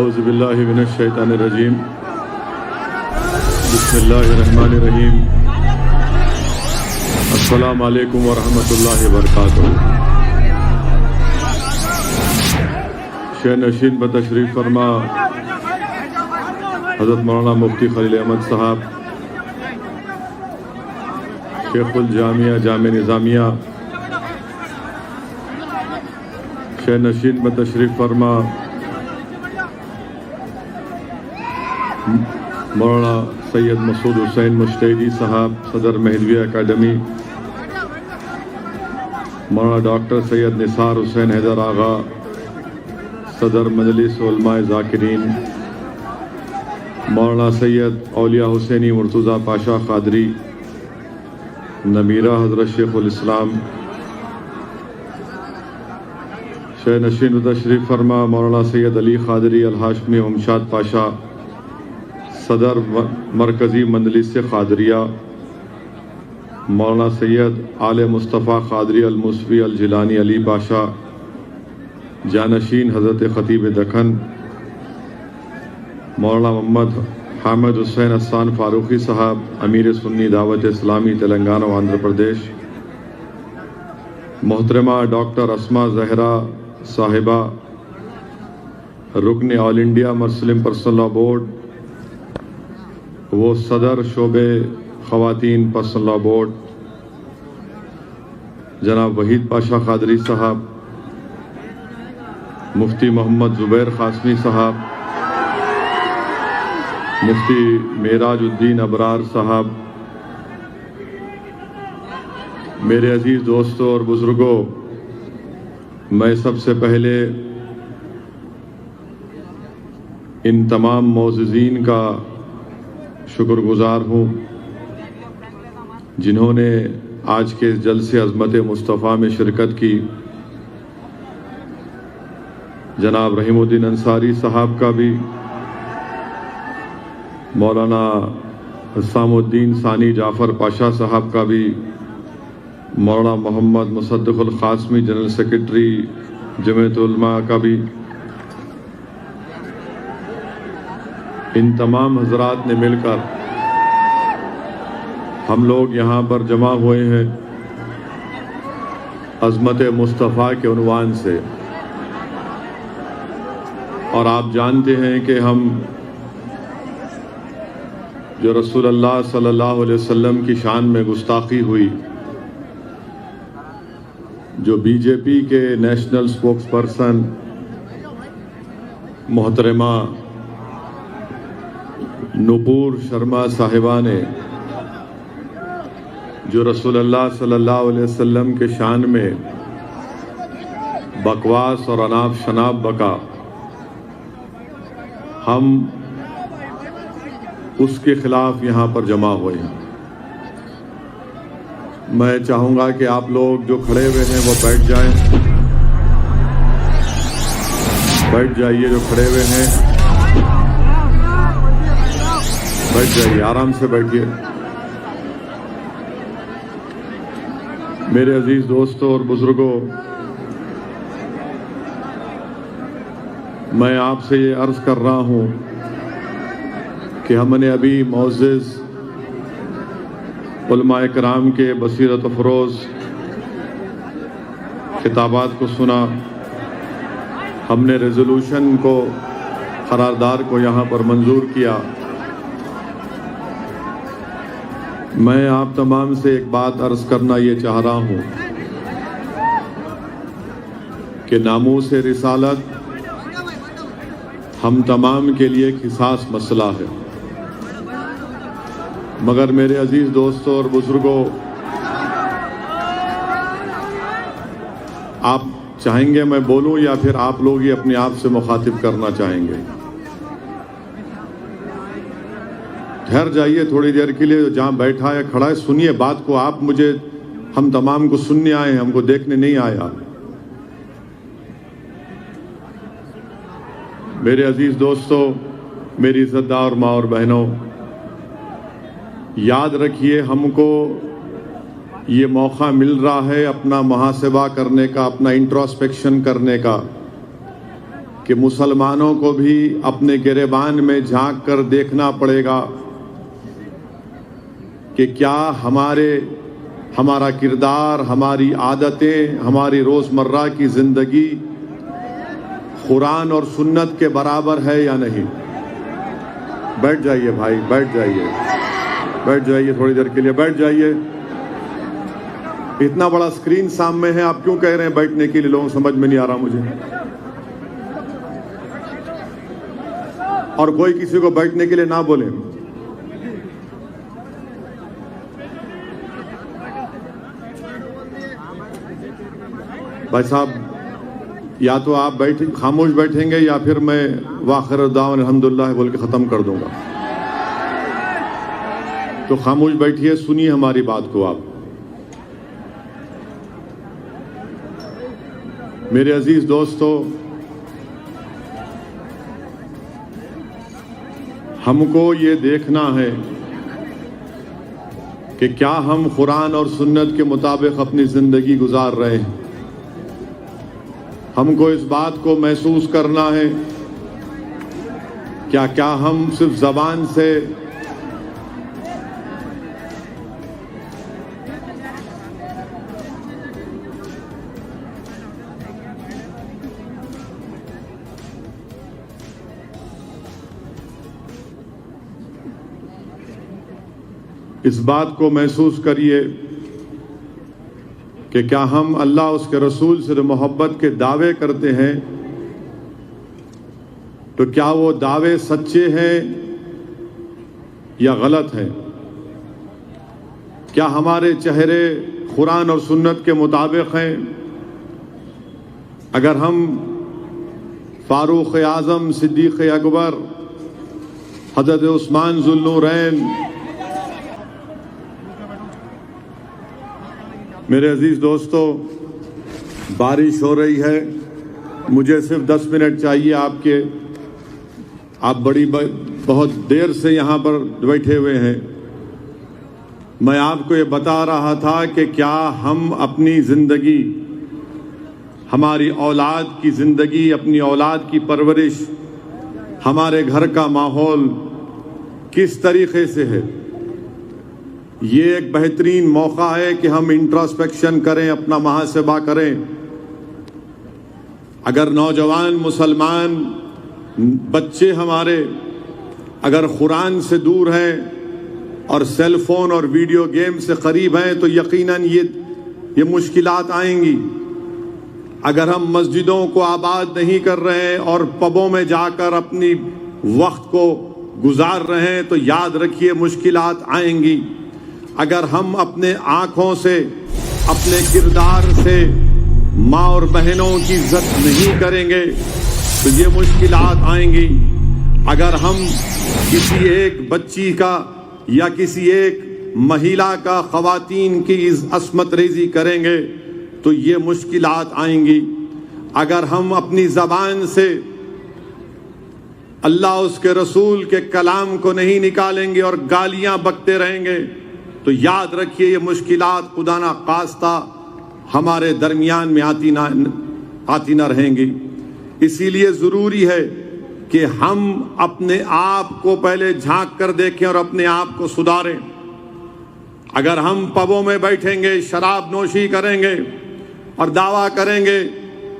اعوذ باللہ من الشیطان الرجیم بسم اللہ الرحمن الرحیم السلام علیکم ورحمۃ اللہ وبرکاتہ۔ شہ نشین بتشریف فرما حضرت مولانا مفتی خلیل احمد صاحب، شیخ الجامعہ جامع نظامیہ، شہ نشین بتشریف فرما مولانا سید مسعود حسین مشتیری صاحب، صدر مہدویہ اکیڈمی، مولانا ڈاکٹر سید نثار حسین حیدر آغا، صدر مجلس علماء ذاکرین، مولانا سید اولیاء حسینی مرتضیٰ پاشا قادری، نمیرہ حضرت شیخ الاسلام، شہ نشین تشریف فرما مولانا سید علی قادری الہاشمی امشاد پاشا، صدر مرکزی مجلس قادریہ، مولانا سید آل مصطفیٰ قادری الموسوی الجیلانی علی پاشا، جانشین حضرت خطیب دکن، مولانا محمد حامد حسین احسان فاروقی صاحب، امیر سنی دعوت اسلامی تلنگانہ و آندھرا پردیش، محترمہ ڈاکٹر اسما زہرا صاحبہ، رکن All India Muslim Personal Law Board, وہ صدر شعبے خواتین پرسنل لاء بورڈ، جناب وحید پاشا قادری صاحب، مفتی محمد زبیر قاسمی صاحب، مفتی معراج الدین ابرار صاحب، میرے عزیز دوستوں اور بزرگوں، میں سب سے پہلے ان تمام معززین کا شکر گزار ہوں جنہوں نے آج کے جلسے عظمت مصطفیٰ میں شرکت کی۔ جناب رحیم الدین انصاری صاحب کا بھی، مولانا حسام الدین ثانی جعفر پاشا صاحب کا بھی، مولانا محمد مصدق القاسمی جنرل سیکرٹری جمعیت علماء کا بھی، ان تمام حضرات نے مل کر ہم لوگ یہاں پر جمع ہوئے ہیں عظمت مصطفیٰ کے عنوان سے، اور آپ جانتے ہیں کہ ہم جو رسول اللہ صلی اللہ علیہ وسلم کی شان میں گستاخی ہوئی، جو بی جے پی کے نیشنل اسپوکس پرسن محترمہ نپور شرما صاحبہ نے جو رسول اللہ صلی اللہ علیہ وسلم کے شان میں بکواس اور اناپ شناپ بکا، ہم اس کے خلاف یہاں پر جمع ہوئے ہیں۔ میں چاہوں گا کہ آپ لوگ جو کھڑے ہوئے ہیں وہ بیٹھ جائیں، بیٹھ جائیے، جو کھڑے ہوئے ہیں بیٹھ جائیے، آرام سے بیٹھیے۔ میرے عزیز دوستوں اور بزرگوں، میں آپ سے یہ عرض کر رہا ہوں کہ ہم نے ابھی معزز علماء کرام کے بصیرت افروز خطابات کو سنا، ہم نے ریزولوشن کو، قرارداد کو یہاں پر منظور کیا۔ میں آپ تمام سے ایک بات عرض کرنا یہ چاہ رہا ہوں کہ ناموس رسالت ہم تمام کے لیے ایک حساس مسئلہ ہے، مگر میرے عزیز دوستوں اور بزرگوں، آپ چاہیں گے میں بولوں یا پھر آپ لوگ ہی اپنے آپ سے مخاطب کرنا چاہیں گے؟ ٹھہر جائیے تھوڑی دیر کے لیے، جہاں بیٹھا ہے کھڑا ہے سنیے بات کو، آپ مجھے، ہم تمام کو سننے آئے ہیں، ہم کو دیکھنے نہیں آیا۔ میرے عزیز دوستوں، میری عزت دار ماں اور بہنوں، یاد رکھیے ہم کو یہ موقع مل رہا ہے اپنا محاسبہ کرنے کا، اپنا انٹروسپیکشن کرنے کا، کہ مسلمانوں کو بھی اپنے گریبان میں جھانک کر دیکھنا پڑے گا کہ کیا ہمارا کردار، ہماری عادتیں، ہماری روزمرہ کی زندگی قرآن اور سنت کے برابر ہے یا نہیں۔ بیٹھ جائیے بھائی، بیٹھ جائیے تھوڑی دیر کے لیے، بیٹھ جائیے۔ اتنا بڑا اسکرین سامنے ہے، آپ کیوں کہہ رہے ہیں بیٹھنے کے لیے؟ لوگوں سمجھ میں نہیں آ رہا مجھے۔ اور کوئی کسی کو بیٹھنے کے لیے نہ بولے۔ بھائی صاحب، یا تو آپ خاموش بیٹھیں گے یا پھر میں وآخر دعوانا الحمدللہ بول کے ختم کر دوں گا۔ تو خاموش بیٹھیے، سنیے ہماری بات کو آپ۔ میرے عزیز دوستو، ہم کو یہ دیکھنا ہے کہ کیا ہم قرآن اور سنت کے مطابق اپنی زندگی گزار رہے ہیں۔ ہم کو اس بات کو محسوس کرنا ہے کیا ہم صرف زبان سے اس بات کو محسوس کریے کہ کیا ہم اللہ اس کے رسول سے محبت کے دعوے کرتے ہیں تو کیا وہ دعوے سچے ہیں یا غلط ہیں؟ کیا ہمارے چہرے قرآن اور سنت کے مطابق ہیں؟ اگر ہم فاروق اعظم، صدیق اکبر، حضرت عثمان ذو النورین، میرے عزیز دوستو، بارش ہو رہی ہے، مجھے صرف 10 منٹ چاہیے آپ بہت دیر سے یہاں پر بیٹھے ہوئے ہیں۔ میں آپ کو یہ بتا رہا تھا کہ کیا ہم اپنی زندگی، ہماری اولاد کی زندگی، اپنی اولاد کی پرورش، ہمارے گھر کا ماحول کس طریقے سے ہے؟ یہ ایک بہترین موقع ہے کہ ہم انٹراسپیکشن کریں، اپنا محاسبہ کریں۔ اگر نوجوان مسلمان بچے ہمارے اگر قرآن سے دور ہیں اور سیل فون اور ویڈیو گیم سے قریب ہیں تو یقیناً یہ مشکلات آئیں گی۔ اگر ہم مسجدوں کو آباد نہیں کر رہے ہیں اور پبوں میں جا کر اپنی وقت کو گزار رہے ہیں تو یاد رکھیے مشکلات آئیں گی۔ اگر ہم اپنے آنکھوں سے، اپنے کردار سے ماں اور بہنوں کی عزت نہیں کریں گے تو یہ مشکلات آئیں گی۔ اگر ہم کسی ایک بچی کا یا کسی ایک مہیلا کا، خواتین کی عصمت ریزی کریں گے تو یہ مشکلات آئیں گی۔ اگر ہم اپنی زبان سے اللہ اس کے رسول کے کلام کو نہیں نکالیں گے اور گالیاں بکتے رہیں گے تو یاد رکھیے یہ مشکلات خدا نہ خواستہ ہمارے درمیان میں آتی نہ رہیں گی۔ اسی لیے ضروری ہے کہ ہم اپنے آپ کو پہلے جھانک کر دیکھیں اور اپنے آپ کو سدھاریں۔ اگر ہم پبوں میں بیٹھیں گے، شراب نوشی کریں گے اور دعویٰ کریں گے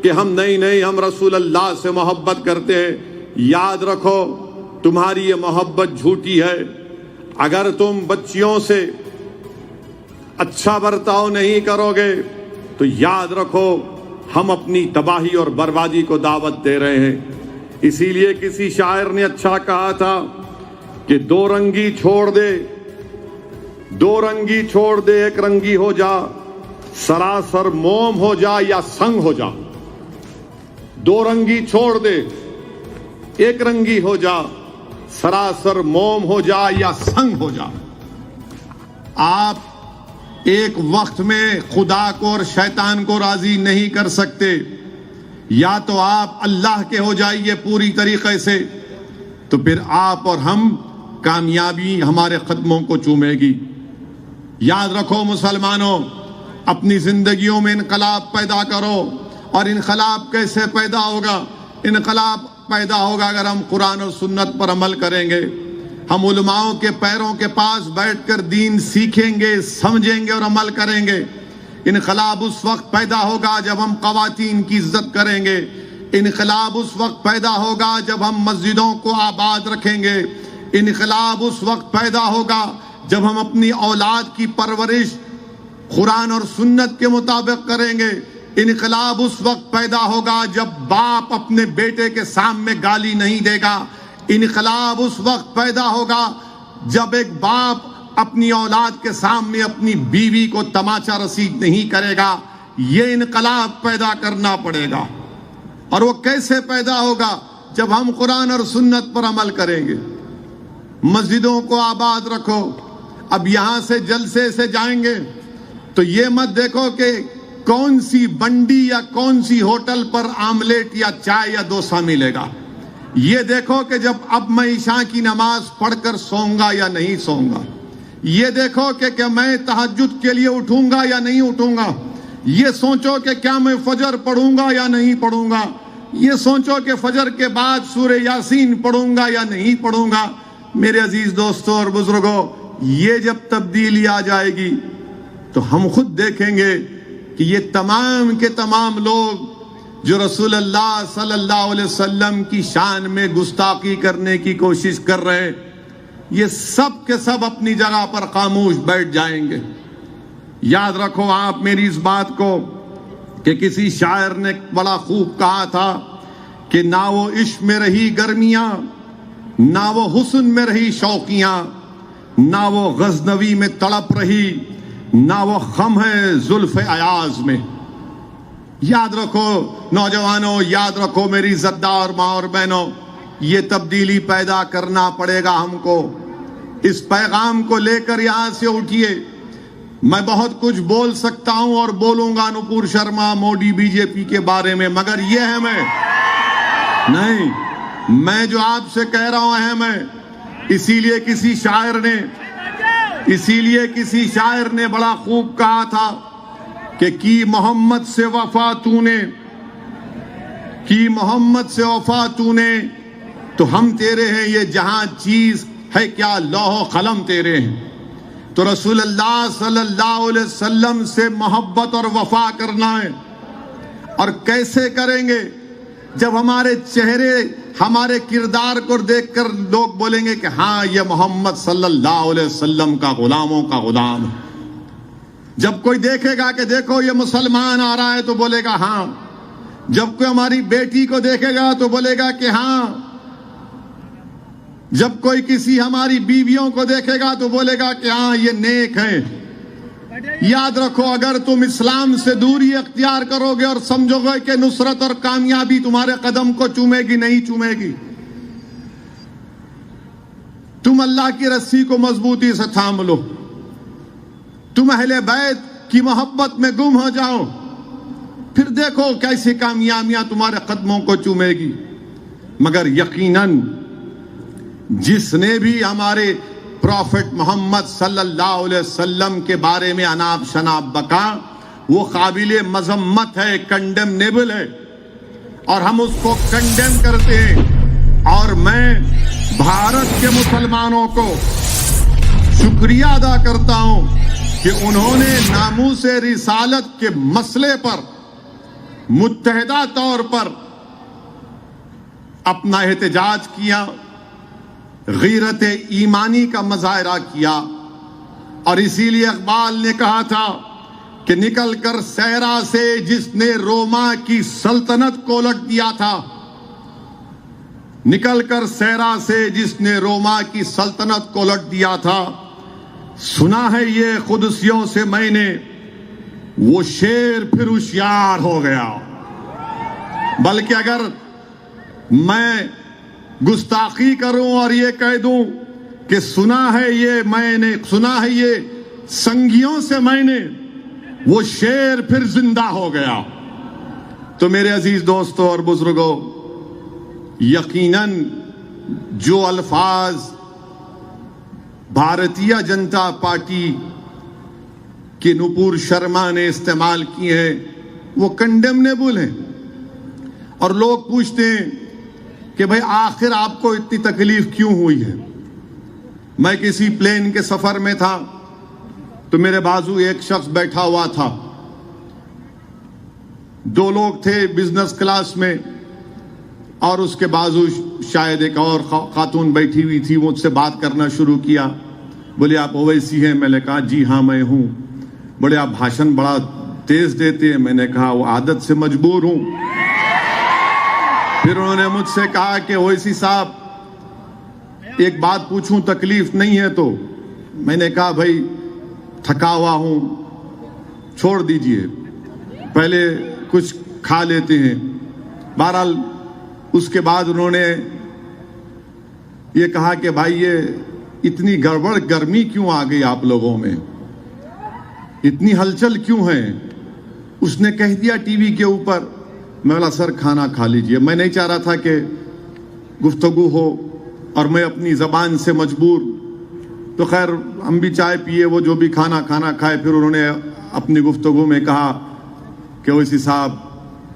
کہ ہم نہیں ہم رسول اللہ سے محبت کرتے ہیں، یاد رکھو تمہاری یہ محبت جھوٹی ہے۔ اگر تم بچیوں سے اچھا برتاؤ نہیں کرو گے تو یاد رکھو ہم اپنی تباہی اور بربادی کو دعوت دے رہے ہیں۔ اسی لیے کسی شاعر نے اچھا کہا تھا کہ دو رنگی چھوڑ دے ایک رنگی ہو جا، سراسر موم ہو جا یا سنگ ہو جا۔ دو رنگی چھوڑ دے، ایک رنگی ہو جا، سراسر موم ہو جا یا سنگ ہو جا۔ آپ ایک وقت میں خدا کو اور شیطان کو راضی نہیں کر سکتے۔ یا تو آپ اللہ کے ہو جائیے پوری طریقے سے، تو پھر آپ اور ہم کامیابی ہمارے قدموں کو چومے گی۔ یاد رکھو مسلمانوں، اپنی زندگیوں میں انقلاب پیدا کرو، اور انقلاب کیسے پیدا ہوگا؟ انقلاب پیدا ہوگا اگر ہم قرآن اور سنت پر عمل کریں گے. ہم علماؤں کے پیروں کے پاس بیٹھ کر دین سیکھیں گے, سمجھیں گے اور عمل کریں گے. انقلاب اس وقت پیدا ہوگا جب ہم خواتین کی عزت کریں گے. انقلاب اس وقت پیدا ہوگا جب ہم مسجدوں کو آباد رکھیں گے. انقلاب اس وقت پیدا ہوگا جب ہم اپنی اولاد کی پرورش قرآن اور سنت کے مطابق کریں گے. انقلاب اس وقت پیدا ہوگا جب باپ اپنے بیٹے کے سامنے گالی نہیں دے گا. انقلاب اس وقت پیدا ہوگا جب ایک باپ اپنی اولاد کے سامنے اپنی بیوی کو تماچا رسید نہیں کرے گا. یہ انقلاب پیدا کرنا پڑے گا. اور وہ کیسے پیدا ہوگا؟ جب ہم قرآن اور سنت پر عمل کریں گے. مسجدوں کو آباد رکھو. اب یہاں سے جلسے سے جائیں گے تو یہ مت دیکھو کہ کون سی بنڈی یا کون سی ہوٹل پر آملیٹ یا چائے یا ڈوسا ملے گا. یہ دیکھو کہ جب اب میں عشاء کی نماز پڑھ کر سوؤں گا یا نہیں سوؤں گا. یہ دیکھو کہ میں تہجد کے لیے اٹھوں گا یا نہیں اٹھوں گا. یہ سوچو کہ کیا میں فجر پڑھوں گا یا نہیں پڑھوں گا. یہ سوچو کہ فجر کے بعد سورہ یاسین پڑھوں گا یا نہیں پڑھوں گا. میرے عزیز دوستوں اور بزرگوں, یہ جب تبدیلی آ جائے گی تو ہم خود دیکھیں گے کہ یہ تمام کے تمام لوگ جو رسول اللہ صلی اللہ علیہ وسلم کی شان میں گستاخی کرنے کی کوشش کر رہے ہیں, یہ سب کے سب اپنی جگہ پر خاموش بیٹھ جائیں گے. یاد رکھو آپ میری اس بات کو کہ کسی شاعر نے بڑا خوب کہا تھا کہ نہ وہ عشق میں رہی گرمیاں, نہ وہ حسن میں رہی شوقیاں, نہ وہ غزنوی میں تڑپ رہی, نہ وہ خم ہے زلف ایاز میں. یاد رکھو نوجوانوں, یاد رکھو میری عزتدار ماں اور بہنوں, یہ تبدیلی پیدا کرنا پڑے گا ہم کو. اس پیغام کو لے کر یہاں سے اٹھیے. میں بہت کچھ بول سکتا ہوں اور بولوں گا نپور شرما, موڈی, بی جے پی کے بارے میں, مگر یہ اہم ہے نہیں. میں جو آپ سے کہہ رہا ہوں اہم ہے. اسی لیے کسی شاعر نے بڑا خوب کہا تھا کہ کی محمد سے وفا تو نے تو ہم تیرے ہیں, یہ جہاں چیز ہے کیا لوح و قلم تیرے ہیں. تو رسول اللہ صلی اللہ علیہ وسلم سے محبت اور وفا کرنا ہے. اور کیسے کریں گے؟ جب ہمارے چہرے, ہمارے کردار کو دیکھ کر لوگ بولیں گے کہ ہاں یہ محمد صلی اللہ علیہ وسلم کا غلاموں کا غلام ہے. جب کوئی دیکھے گا کہ دیکھو یہ مسلمان آ رہا ہے تو بولے گا ہاں. جب کوئی ہماری بیٹی کو دیکھے گا تو بولے گا کہ ہاں. جب کوئی کسی ہماری بیویوں کو دیکھے گا تو بولے گا کہ ہاں یہ نیک ہیں. یاد رکھو اگر تم اسلام سے دوری اختیار کرو گے اور سمجھو گے کہ نصرت اور کامیابی تمہارے قدم کو چومے گی, نہیں چومے گی. تم اللہ کی رسی کو مضبوطی سے تھام لو. تم اہل بیت کی محبت میں گم ہو جاؤ, پھر دیکھو کیسی کامیابیاں تمہارے قدموں کو چومے گی. مگر یقیناً جس نے بھی ہمارے پروفٹ محمد صلی اللہ علیہ وسلم کے بارے میں اناب شناب بکا, وہ قابل مذمت ہے, کنڈمنیبل ہے, اور ہم اس کو کنڈیم کرتے ہیں. اور میں بھارت کے مسلمانوں کو شکریہ ادا کرتا ہوں کہ انہوں نے ناموس رسالت کے مسئلے پر متحدہ طور پر اپنا احتجاج کیا, غیرت ایمانی کا مظاہرہ کیا. اور اسی لیے اقبال نے کہا تھا کہ نکل کر صحرا سے جس نے روما کی سلطنت کو الٹ دیا تھا, نکل کر صحرا سے جس نے روما کی سلطنت کو الٹ دیا تھا, سنا ہے یہ قدسیوں سے میں نے, وہ شیر پھر ہوشیار ہو گیا. بلکہ اگر میں گستاخی کروں اور یہ کہہ دوں کہ سنا ہے یہ سنگیوں سے میں نے, وہ شیر پھر زندہ ہو گیا. تو میرے عزیز دوستوں اور بزرگوں, یقیناً جو الفاظ بھارتیہ جنتا پارٹی کے نپور شرما نے استعمال کیے ہیں وہ کنڈیمنیبل ہیں. اور لوگ پوچھتے ہیں کہ بھئی آخر آپ کو اتنی تکلیف کیوں ہوئی ہے؟ میں کسی پلین کے سفر میں تھا تو میرے بازو ایک شخص بیٹھا ہوا تھا، 2 لوگ تھے بزنس کلاس میں، اور اس کے بازو شاید ایک اور خاتون بیٹھی ہوئی تھی. مجھ سے بات کرنا شروع کیا، بولے آپ اویسی ہیں؟ میں نے کہا جی ہاں میں ہوں. بولے آپ بھاشن بڑا تیز دیتے ہیں. میں نے کہا وہ عادت سے مجبور ہوں. پھر انہوں نے مجھ سے کہا کہ اویسی صاحب ایک بات پوچھوں، تکلیف نہیں ہے تو؟ میں نے کہا بھائی تھکا ہوا ہوں، چھوڑ دیجئے، پہلے کچھ کھا لیتے ہیں. بہرحال اس کے بعد انہوں نے یہ کہا کہ بھائی یہ اتنی گڑبڑ گرمی کیوں آ گئی آپ لوگوں میں، اتنی ہلچل کیوں ہے؟ اس نے کہہ دیا ٹی وی کے اوپر. میں بولا سر کھانا کھا لیجئے. میں نہیں چاہ رہا تھا کہ گفتگو ہو اور میں اپنی زبان سے مجبور. تو خیر ہم بھی چائے پیے، وہ جو بھی کھانا کھائے. پھر انہوں نے اپنی گفتگو میں کہا کہ اویسی صاحب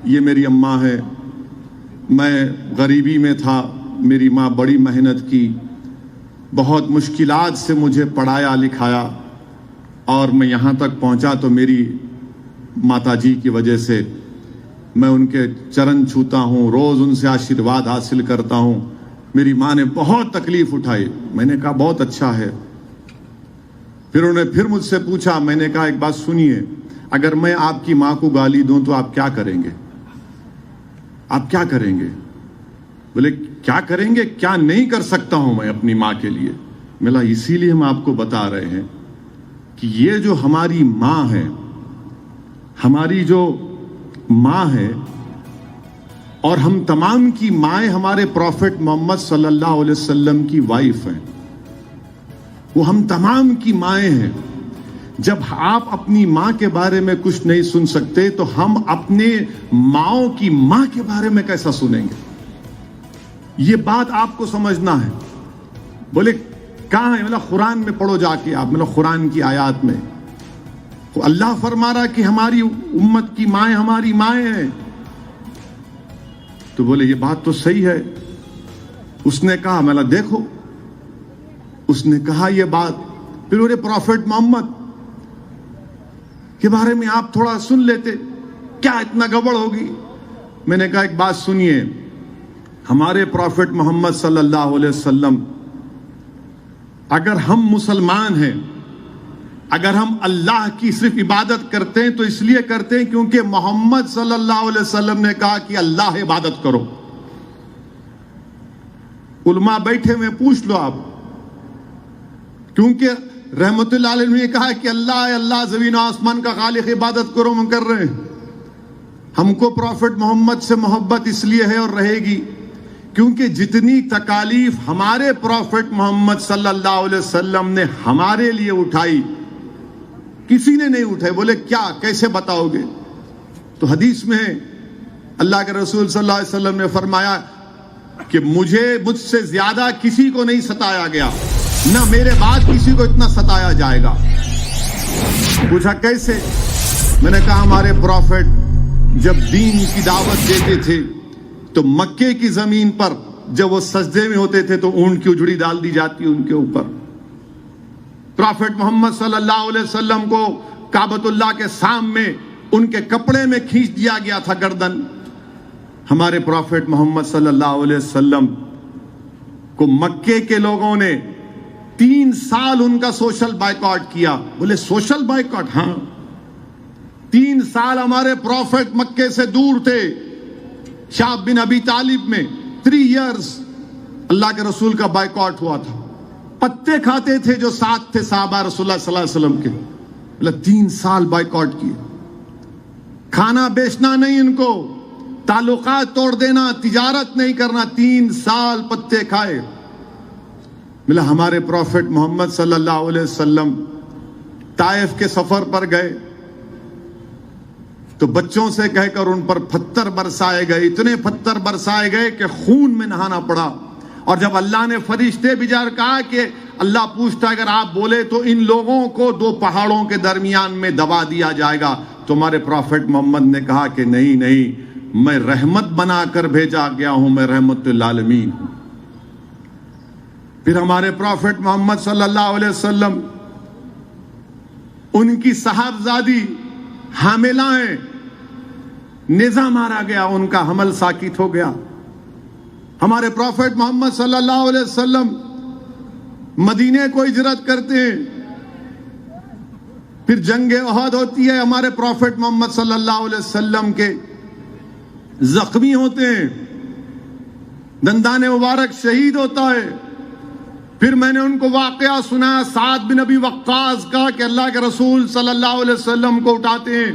یہ میری اماں ہے، میں غریبی میں تھا، میری ماں بڑی محنت کی، بہت مشکلات سے مجھے پڑھایا لکھایا، اور میں یہاں تک پہنچا تو میری ماتا جی کی وجہ سے. میں ان کے چرن چھوتا ہوں، روز ان سے آشیرواد حاصل کرتا ہوں. میری ماں نے بہت تکلیف اٹھائی. میں نے کہا بہت اچھا ہے. پھر انہوں نے پھر مجھ سے پوچھا. میں نے کہا ایک بات سنیے، اگر میں آپ کی ماں کو گالی دوں تو آپ کیا کریں گے؟ آپ کیا کریں گے؟ بولے کیا کریں گے؟ کیا نہیں کر سکتا ہوں میں اپنی ماں کے لیے؟ ملا اسی لیے ہم آپ کو بتا رہے ہیں کہ یہ جو ہماری ماں ہے، ہماری جو ماں ہے، اور ہم تمام کی مائیں ہمارے پروفٹ محمد صلی اللہ علیہ وسلم کی وائف ہیں، وہ ہم تمام کی مائیں ہیں. جب آپ اپنی ماں کے بارے میں کچھ نہیں سن سکتے تو ہم اپنے ماؤں کی ماں کے بارے میں کیسا سنیں گے؟ یہ بات آپ کو سمجھنا ہے. بولے کہاں ہے؟ مطلب قرآن میں پڑھو جا کے آپ، مطلب قرآن کی آیات میں اللہ فرما رہا کہ ہماری امت کی مائیں ہماری مائیں ہیں. تو بولے یہ بات تو صحیح ہے. اس نے کہا میں دیکھو، اس نے کہا یہ بات. پھر وہ پروفٹ محمد کے بارے میں آپ تھوڑا سن لیتے، کیا اتنا گڑبڑ ہوگی؟ میں نے کہا ایک بات سنیے، ہمارے پروفٹ محمد صلی اللہ علیہ وسلم، اگر ہم مسلمان ہیں، اگر ہم اللہ کی صرف عبادت کرتے ہیں تو اس لیے کرتے ہیں کیونکہ محمد صلی اللہ علیہ وسلم نے کہا کہ اللہ عبادت کرو. علماء بیٹھے ہوئے پوچھ لو آپ، کیونکہ رحمت اللہ علیہ نے کہا کہ اللہ ہے، اللہ زمین و آسمان کا خالق، عبادت کرو، ہم کر رہے ہیں. ہم کو پروفٹ محمد سے محبت اس لیے ہے اور رہے گی کیونکہ جتنی تکالیف ہمارے پروفٹ محمد صلی اللہ علیہ وسلم نے ہمارے لیے اٹھائی کسی نے نہیں اٹھائے. بولے کیا، کیسے بتاؤ گے؟ تو حدیث میں اللہ کے رسول صلی اللہ علیہ وسلم نے فرمایا کہ مجھ سے زیادہ کسی کو نہیں ستایا گیا، نہ میرے بعد کسی کو اتنا ستایا جائے گا. پوچھا کیسے؟ میں نے کہا ہمارے پروفٹ جب دین کی دعوت دیتے تھے تو مکے کی زمین پر جب وہ سجدے میں ہوتے تھے تو اونٹ کی اجڑی ڈال دی جاتی ان کے اوپر. پروفٹ محمد صلی اللہ علیہ وسلم کو کعبۃ اللہ کے سامنے ان کے کپڑے میں کھینچ دیا گیا تھا گردن. ہمارے پروفٹ محمد صلی اللہ علیہ وسلم کو مکے کے لوگوں نے 3 سال ان کا سوشل بائیکاٹ کیا. بولے سوشل بائیکاٹ؟ ہاں، 3 سال ہمارے پروفٹ مکے سے دور تھے. شعب بن ابی طالب میں 3 ایئرز اللہ کے رسول کا بائیکاٹ ہوا تھا. پتے کھاتے تھے جو ساتھ تھے صحابہ رسول اللہ صلی اللہ علیہ وسلم کے. بولے 3 سال بائیکاٹ کیے. کھانا بیچنا نہیں ان کو، تعلقات توڑ دینا، تجارت نہیں کرنا. 3 سال پتے کھائے. ملا ہمارے پروفٹ محمد صلی اللہ علیہ وسلم طائف کے سفر پر گئے تو بچوں سے کہہ کر ان پر پتھر برسائے گئے. اتنے پتھر برسائے گئے کہ خون میں نہانا پڑا. اور جب اللہ نے فرشتے بھیجا کہا کہ اللہ پوچھتا اگر آپ بولے تو ان لوگوں کو 2 پہاڑوں کے درمیان میں دبا دیا جائے گا، تو ہمارے پروفٹ محمد نے کہا کہ نہیں، میں رحمت بنا کر بھیجا گیا ہوں، میں رحمت للعالمین ہوں۔ پھر ہمارے پروفٹ محمد صلی اللہ علیہ وسلم، ان کی صاحبزادی حاملہ ہیں، نیزہ مارا گیا، ان کا حمل ساکت ہو گیا۔ ہمارے پروفٹ محمد صلی اللہ علیہ وسلم مدینے کو ہجرت کرتے ہیں، پھر جنگ احد ہوتی ہے، ہمارے پروفٹ محمد صلی اللہ علیہ وسلم کے زخمی ہوتے ہیں، دندان مبارک شہید ہوتا ہے۔ پھر میں نے ان کو واقعہ سنایا سعد بن ابی وقاص کا کہ اللہ کے رسول صلی اللہ علیہ وسلم کو اٹھاتے ہیں،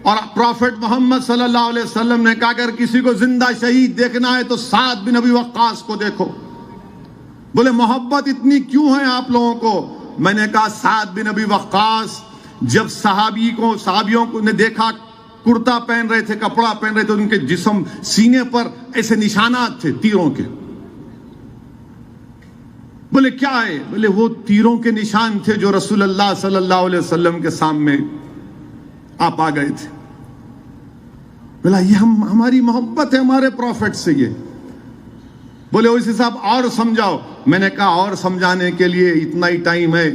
اور پروفٹ محمد صلی اللہ علیہ وسلم نے کہا اگر کسی کو زندہ شہید دیکھنا ہے تو سعد بن ابی وقاص کو دیکھو۔ بولے محبت اتنی کیوں ہے آپ لوگوں کو؟ میں نے کہا سعد بن ابی وقاص جب صحابیوں کو نے دیکھا کرتا پہن رہے تھے، کپڑا پہن رہے تھے، ان کے جسم سینے پر ایسے نشانات تھے تیروں کے۔ بولے کیا ہے؟ بولے وہ تیروں کے نشان تھے جو رسول اللہ صلی اللہ علیہ وسلم کے سامنے آپ آ گئے تھے۔ بولا یہ ہماری محبت ہے ہمارے پروفٹ سے۔ یہ بولے اس حساب اور سمجھاؤ۔ میں نے کہا اور سمجھانے کے لیے اتنا ہی ٹائم ہے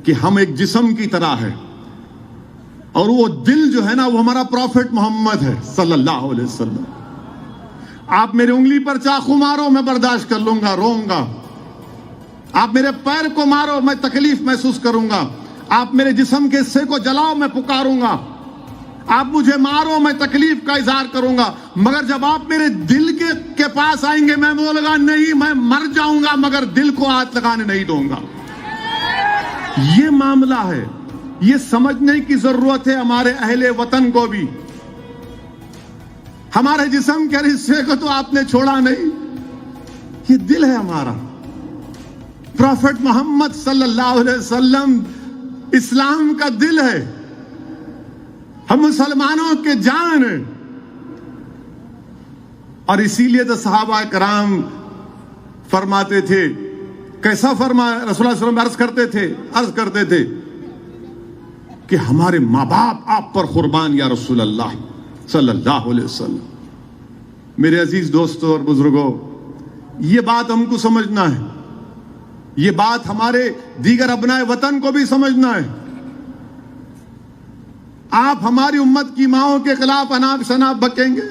کہ ہم ایک جسم کی طرح ہے، اور وہ دل جو ہے نا وہ ہمارا پروفٹ محمد ہے صلی اللہ علیہ وسلم۔ آپ میرے انگلی پر چاقو مارو میں برداشت کر لوں گا، روؤں گا۔ آپ میرے پیر کو مارو میں تکلیف محسوس کروں گا۔ آپ میرے جسم کے حصے کو جلاؤ میں پکاروں گا۔ آپ مجھے مارو میں تکلیف کا اظہار کروں گا، مگر جب آپ میرے دل کے پاس آئیں گے میں بولوں گا نہیں میں مر جاؤں گا مگر دل کو ہاتھ لگانے نہیں دوں گا۔ یہ معاملہ ہے، یہ سمجھنے کی ضرورت ہے ہمارے اہل وطن کو بھی۔ ہمارے جسم کے حصے کو تو آپ نے چھوڑا نہیں، یہ دل ہے ہمارا۔ پروفٹ محمد صلی اللہ علیہ وسلم اسلام کا دل ہے، ہم مسلمانوں کے جان ہیں۔ اور اسی لیے تو صحابہ کرام فرماتے تھے، کیسا فرمایا رسول اللہ صلی اللہ علیہ وسلم عرض کرتے تھے کہ ہمارے ماں باپ آپ پر قربان یا رسول اللہ صلی اللہ علیہ وسلم۔ میرے عزیز دوستوں اور بزرگوں، یہ بات ہم کو سمجھنا ہے، یہ بات ہمارے دیگر ابنائے وطن کو بھی سمجھنا ہے۔ آپ ہماری امت کی ماؤں کے خلاف اناب شناب بکیں گے؟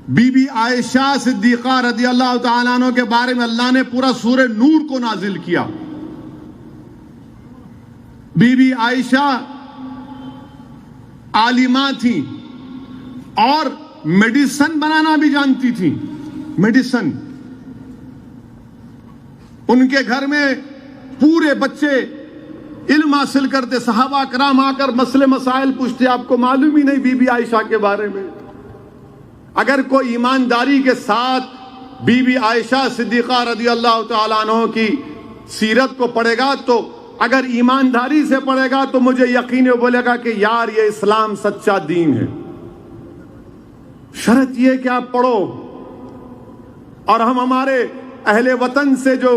بی بی عائشہ صدیقہ رضی اللہ تعالیٰ عنہ کے بارے میں اللہ نے پورا سورہ نور کو نازل کیا۔ بی بی عائشہ عالمہ تھی اور میڈیسن بنانا بھی جانتی تھی، میڈیسن۔ ان کے گھر میں پورے بچے علم حاصل کرتے، صحابہ کرام آ کر مسئلے مسائل پوچھتے۔ آپ کو معلوم ہی نہیں بی بی عائشہ کے بارے میں؟ اگر کوئی ایمانداری کے ساتھ بی بی عائشہ صدیقہ رضی اللہ تعالیٰ عنہ کی سیرت کو پڑھے گا تو اگر ایمانداری سے پڑھے گا تو مجھے یقین ہے بولے گا کہ یار یہ اسلام سچا دین ہے۔ شرط یہ کہ آپ پڑھو۔ اور ہم ہمارے اہل وطن سے جو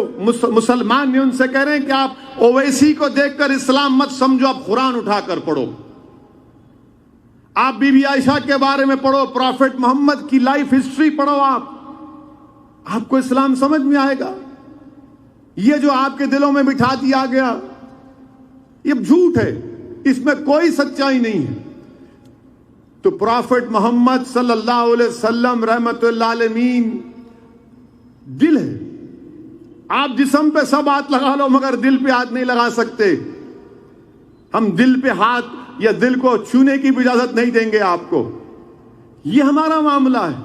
مسلمان ہیں ان سے کہہ رہے ہیں کہ آپ اویسی کو دیکھ کر اسلام مت سمجھو، آپ قرآن اٹھا کر پڑھو۔ آپ بی بی عائشہ کے بارے میں پڑھو، پروفٹ محمد کی لائف ہسٹری پڑھو، آپ کو اسلام سمجھ میں آئے گا۔ یہ جو آپ کے دلوں میں بٹھا دیا گیا یہ جھوٹ ہے، اس میں کوئی سچائی نہیں ہے۔ تو پروفٹ محمد صلی اللہ علیہ وسلم رحمت للعالمین دل ہے۔ آپ جسم پہ سب ہاتھ لگا لو مگر دل پہ ہاتھ نہیں لگا سکتے۔ ہم دل پہ ہاتھ یا دل کو چھونے کی بھی اجازت نہیں دیں گے آپ کو۔ یہ ہمارا معاملہ ہے،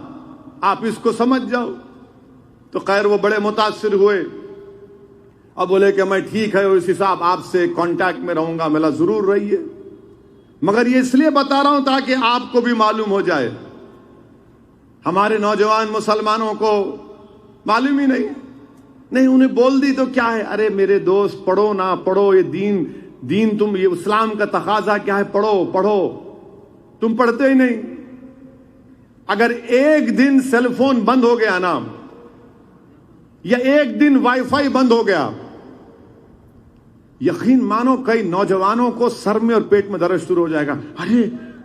آپ اس کو سمجھ جاؤ۔ تو خیر وہ بڑے متاثر ہوئے، اب بولے کہ میں ٹھیک ہے اس حساب آپ سے کانٹیکٹ میں رہوں گا، ملا ضرور رہیے، مگر یہ اس لیے بتا رہا ہوں تاکہ آپ کو بھی معلوم ہو جائے۔ ہمارے نوجوان مسلمانوں کو معلوم ہی نہیں، انہیں بول دی تو کیا ہے، ارے میرے دوست پڑھو نہ پڑھو، یہ دین تم، یہ اسلام کا تقاضا کیا ہے، پڑھو، تم پڑھتے ہی نہیں۔ اگر ایک دن سیل فون بند ہو گیا نا، یا ایک دن وائی فائی بند ہو گیا، یقین مانو کئی نوجوانوں کو سر میں اور پیٹ میں درد شروع ہو جائے گا۔ ارے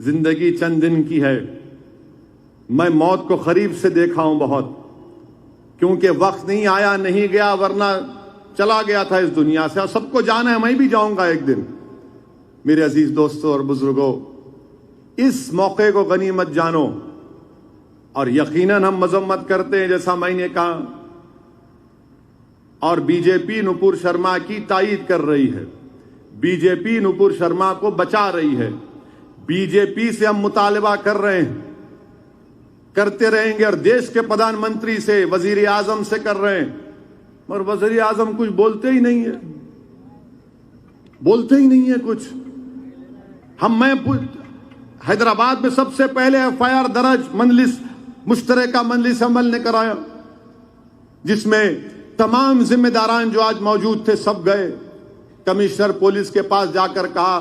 زندگی چند دن کی ہے۔ میں موت کو قریب سے دیکھا ہوں بہت، کیونکہ وقت نہیں آیا نہیں گیا، ورنہ چلا گیا تھا اس دنیا سے، اور سب کو جانا ہے، میں بھی جاؤں گا ایک دن۔ میرے عزیز دوستوں اور بزرگوں، اس موقع کو غنیمت جانو، اور یقیناً ہم مذمت کرتے ہیں جیسا میں نے کہا، اور بی جے پی نپور شرما کی تائید کر رہی ہے، بی جے پی نپور شرما کو بچا رہی ہے، بی جے پی سے ہم مطالبہ کر رہے ہیں، کرتے رہیں گے، اور دیش کے پردھان منتری سے، وزیر اعظم سے کر رہے ہیں، اور وزیر اعظم کچھ بولتے ہی نہیں ہے، بولتے ہی نہیں ہے کچھ۔ میں حیدرآباد میں سب سے پہلے ایف آئی آر درج مجلس مشترکہ مجلس عمل نے کرایا، جس میں تمام ذمہ داران جو آج موجود تھے سب گئے، کمشنر پولیس کے پاس جا کر کہا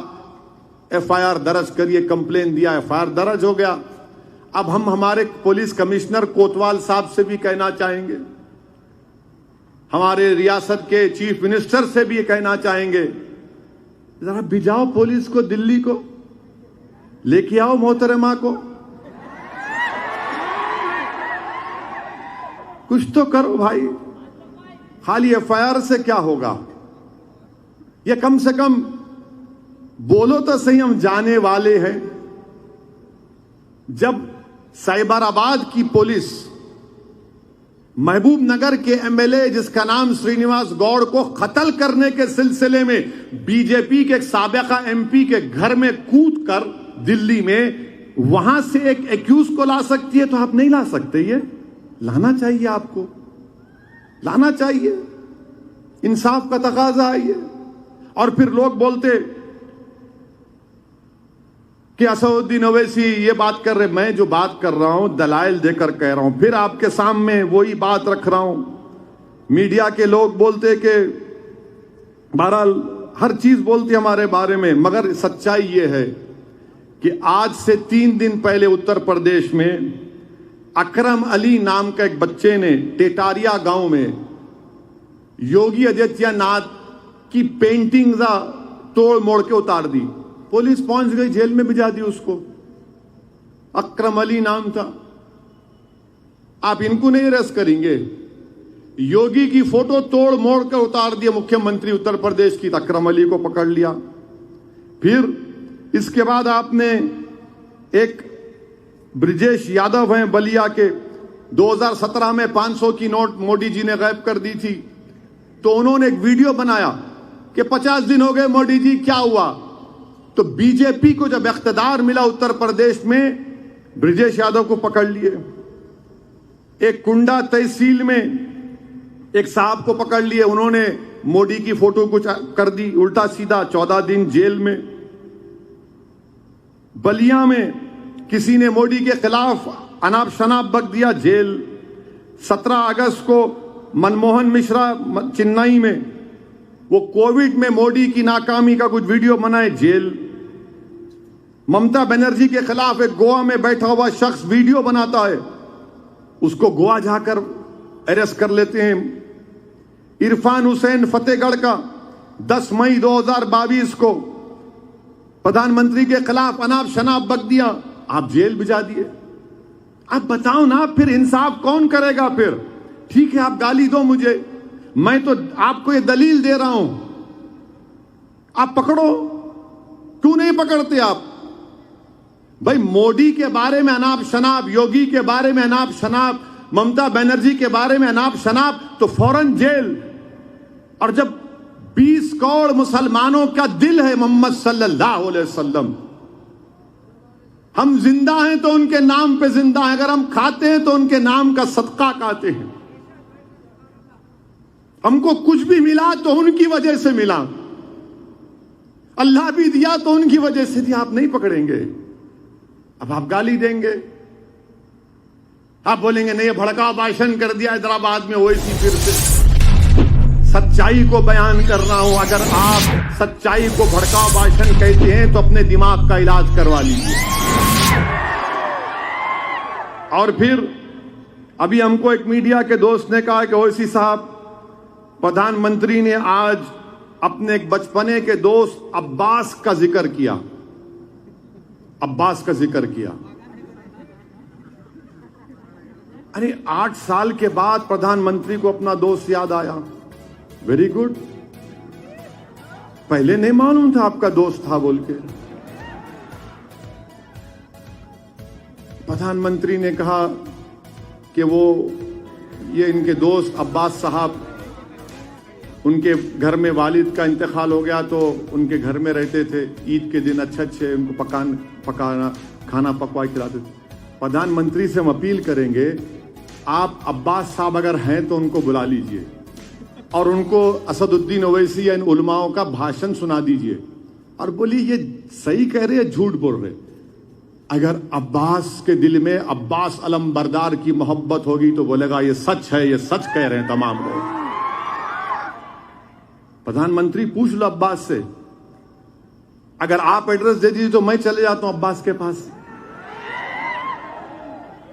ایف آئی آر درج کریے، کمپلین دیا، ایف آئی آر درج ہو گیا۔ اب ہم ہمارے پولیس کمشنر کوتوال صاحب سے بھی کہنا چاہیں گے، ہمارے ریاست کے چیف منسٹر سے بھی یہ کہنا چاہیں گے، ذرا بھیجاؤ پولیس کو دلی کو، لے کے آؤ محترمہ کو، کچھ تو کرو بھائی، خالی ایف آئی آر سے کیا ہوگا؟ یہ کم سے کم بولو تو صحیح، ہم جانے والے ہیں۔ جب سائبر آباد کی پولیس محبوب نگر کے ایم ایل اے جس کا نام سرینیواس گوڑ کو قتل کرنے کے سلسلے میں بی جے پی کے ایک سابقہ ایم پی کے گھر میں کود کر دلی میں وہاں سے ایک ایکیوز کو لا سکتی ہے، تو آپ نہیں لا سکتے؟ یہ لانا چاہیے، آپ کو لانا چاہیے، انصاف کا تقاضا ہے یہ۔ اور پھر لوگ بولتے کہ اسدالدین اویسی یہ بات کر رہے، میں جو بات کر رہا ہوں دلائل دے کر کہہ رہا ہوں، پھر آپ کے سامنے وہی بات رکھ رہا ہوں۔ میڈیا کے لوگ بولتے کہ بہرحال ہر چیز بولتی ہمارے بارے میں، مگر سچائی یہ ہے کہ آج سے 3 دن پہلے اتر پردیش میں اکرم علی نام کا ایک بچے نے ٹیٹاریا گاؤں میں یوگی آدتیہ ناتھ کی پینٹنگ توڑ موڑ کے اتار دی، پولیس پہنچ گئی، جیل میں بھجا دی اس کو، اکرم علی نام تھا۔ آپ ان کو نہیں ریسٹ کریں گے؟ یوگی کی فوٹو توڑ موڑ کر اتار دیا مکھیہ منتری اتر پردیش کی، اکرم علی کو پکڑ لیا۔ پھر اس کے بعد آپ نے ایک برجیش یادو ہیں بلیا کے، 2017 میں 500 کی نوٹ مودی جی نے غائب کر دی تھی، تو انہوں نے ایک ویڈیو بنایا کہ 50 دن ہو گئے مودی جی، کیا ہوا؟ تو بی جے پی کو جب اقتدار ملا اتر پردیش میں، برجیش یادو کو پکڑ لیے۔ ایک کنڈا تحصیل میں ایک صاحب کو پکڑ لیے، انہوں نے مودی کی فوٹو کچھ کر دی الٹا سیدھا، 14 دن جیل میں۔ بلیا میں کسی نے مودی کے خلاف اناپ شناپ بک دیا، جیل۔ 17 اگست کو منموہن مشرا چنئی میں وہ کووڈ میں مودی کی ناکامی کا کچھ ویڈیو بنائے، جیل۔ ممتا بنرجی کے خلاف ایک گوا میں بیٹھا ہوا شخص ویڈیو بناتا ہے، اس کو گوا جا کر اریسٹ کر لیتے ہیں۔ عرفان حسین فتح گڑھ کا 10 مئی 2022 کو پردھان منتری کے خلاف اناپ شناپ بک دیا، آپ جیل بھجا دیے۔ اب بتاؤ نا، پھر انصاف کون کرے گا؟ پھر ٹھیک ہے آپ گالی دو مجھے، میں تو آپ کو یہ دلیل دے رہا ہوں، آپ پکڑو، کیوں نہیں پکڑتے آپ؟ بھائی مودی کے بارے میں اناپ شناپ، یوگی کے بارے میں اناپ شناپ، ممتا بنرجی کے بارے میں اناپ شناپ، تو فوراً جیل۔ اور جب 20 کروڑ مسلمانوں کا دل ہے محمد صلی اللہ علیہ وسلم، ہم زندہ ہیں تو ان کے نام پہ زندہ ہیں، اگر ہم کھاتے ہیں تو ان کے نام کا صدقہ کھاتے ہیں۔ ہم کو کچھ بھی ملا تو ان کی وجہ سے ملا، اللہ بھی دیا تو ان کی وجہ سے دیا، آپ نہیں پکڑیں گے؟ اب آپ گالی دیں گے، آپ بولیں گے نہیں یہ بھڑکاؤ بھاشن کر دیا حیدرآباد میں اویسی، پھر سے سچائی کو بیان کر رہا ہوں۔ اگر آپ سچائی کو بھڑکاؤ بھاشن کہتے ہیں تو اپنے دماغ کا علاج کروا لیجیے۔ اور پھر ابھی ہم کو ایک میڈیا کے دوست نے کہا کہ اویسی صاحب، پردھان منتری نے آج اپنے ایک بچپنے کے دوست عباس کا ذکر کیا. عباس کا ذکر کیا. ارے 8 سال کے بعد پردھان منتری کو اپنا دوست یاد آیا. Very good. پہلے نہیں معلوم تھا آپ کا دوست تھا بول کے. پردھان منتری نے کہا کہ وہ یہ ان کے دوست عباس صاحب، ان کے گھر میں والد کا انتقال ہو گیا تو ان کے گھر میں رہتے تھے. عید کے دن اچھے ان کو پکانا کھانا پکوا کے کھلاتے تھے. پردھان منتری سے ہم اپیل کریں گے آپ عباس صاحب اگر ہیں تو ان کو بلا لیجئے اور ان کو اسد الدین اویسی یا ان علماؤں کا بھاشن سنا دیجئے اور بولی یہ صحیح کہہ رہے جھوٹ بول رہے. اگر عباس کے دل میں عباس علم بردار کی محبت ہوگی تو بولے گا یہ سچ ہے، یہ سچ کہہ رہے ہیں تمام لوگ. پردھان منتری پوچھ لو عباس سے، اگر آپ ایڈریس دے دیجیے تو میں چلے جاتا ہوں عباس کے پاس.